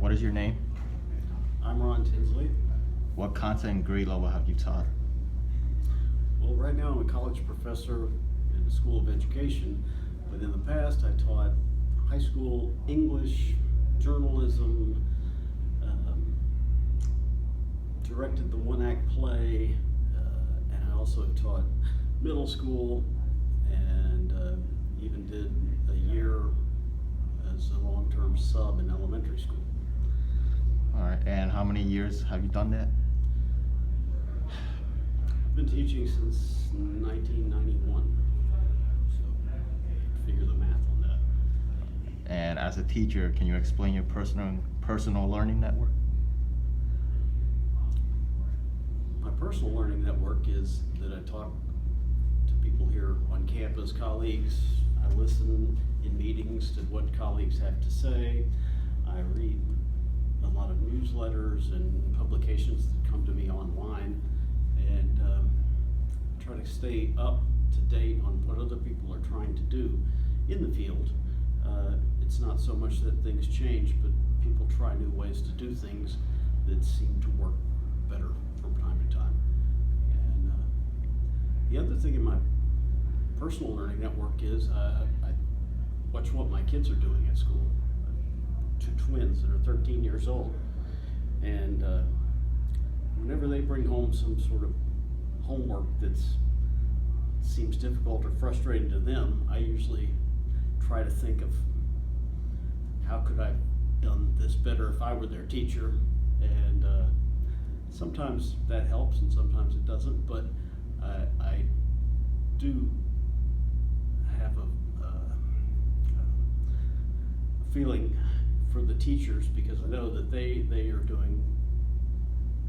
What is your name? I'm Ron Tinsley. What content and grade level have you taught? Well, right now I'm a college professor in the School of Education, but in the past I taught high school English, journalism, directed the one-act play, and I also taught middle school and even did a year as a long-term sub in elementary school. All right, and how many years have you done that? I've been teaching since 1991, so figure the math on that. And as a teacher, can you explain your personal learning network? My personal learning network is that I talk to people here on campus, colleagues. I listen in meetings to what colleagues have to say. I read a lot of newsletters and publications that come to me online, and try to stay up to date on what other people are trying to do in the field. It's not so much that things change, but people try new ways to do things that seem to work better from time to time. And the other thing in my personal learning network is I watch what my kids are doing at school. Two twins that are 13 years old, and whenever they bring home some sort of homework that seems difficult or frustrating to them, I usually try to think of how could I have done this better if I were their teacher, and sometimes that helps and sometimes it doesn't, but I do have a feeling for the teachers, because I know that they are doing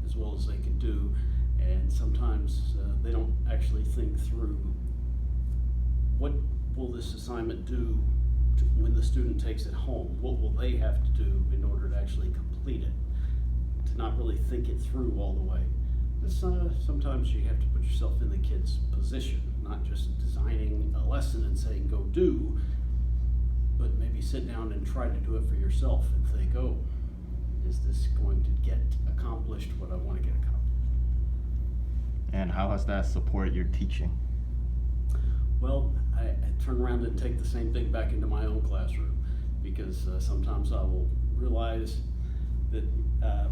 as well as they can do, and sometimes they don't actually think through what will this assignment do when the student takes it home. What will they have to do in order to actually complete it? To not really think it through all the way. Sometimes you have to put yourself in the kid's position, not just designing a lesson and saying go do, but maybe sit down and try to do it for yourself and think, oh, is this going to get accomplished what I want to get accomplished? And how has that supported your teaching? Well, I turn around and take the same thing back into my own classroom, because sometimes I will realize that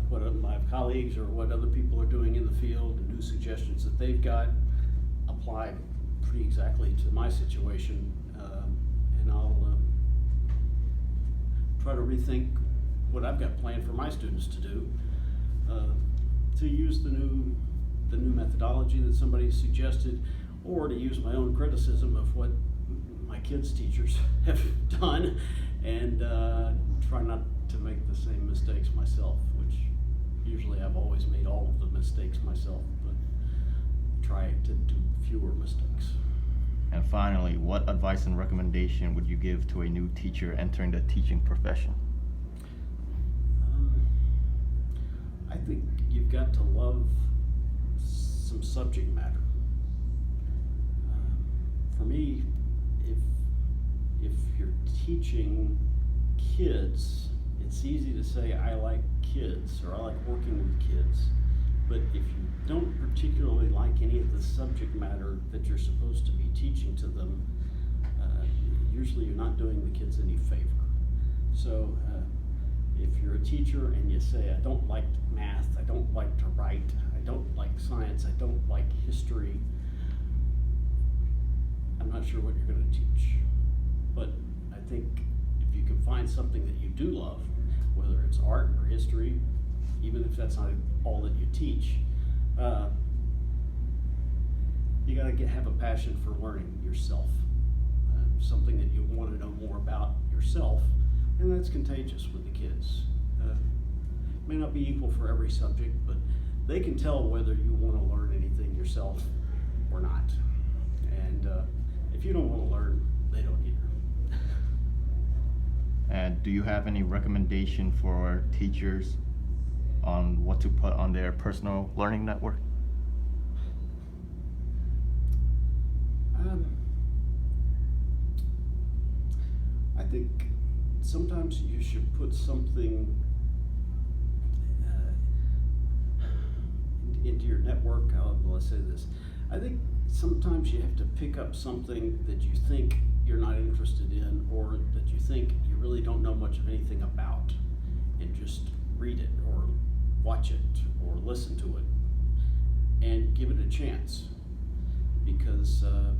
what my colleagues or what other people are doing in the field, and new suggestions that they've got, apply pretty exactly to my situation, and I'll try to rethink what I've got planned for my students to do, to use the new methodology that somebody suggested, or to use my own criticism of what my kids' teachers have done, and try not to make the same mistakes myself, which usually I've always made all of the mistakes myself, but try to do fewer mistakes. And finally, what advice and recommendation would you give to a new teacher entering the teaching profession? I think you've got to love some subject matter. For me, if you're teaching kids, it's easy to say I like kids or I like working with kids, but if you don't particularly like any of the subject matter that you're supposed to be teaching to them, usually you're not doing the kids any favor. So if you're a teacher and you say, I don't like math, I don't like to write, I don't like science, I don't like history, I'm not sure what you're going to teach. But I think if you can find something that you do love, whether it's art or history, even if that's not all that you teach, you got to have a passion for learning yourself, something that you want to know more about yourself, and that's contagious with the kids. May not be equal for every subject, but they can tell whether you want to learn anything yourself or not. And if you don't want to learn, they don't either. And do you have any recommendation for teachers on what to put on their personal learning network? I think sometimes you should put something into your network, how will I say this? I think sometimes you have to pick up something that you think you're not interested in, or that you think you really don't know much of anything about, and just read it, or watch it, or listen to it, and give it a chance. Because a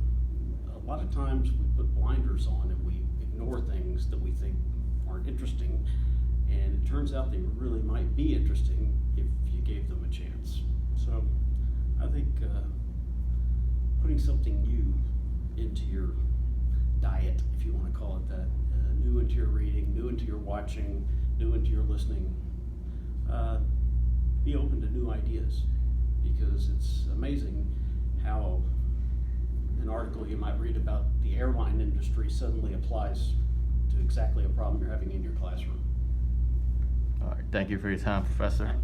lot of times we put blinders on and we ignore things that we think aren't interesting, and it turns out they really might be interesting if you gave them a chance. So I think putting something new into your diet, if you want to call it that, new into your reading, new into your watching, new into your listening, be open to new ideas, because it's amazing how an article you might read about the airline industry suddenly applies to exactly a problem you're having in your classroom. All right, thank you for your time, Professor.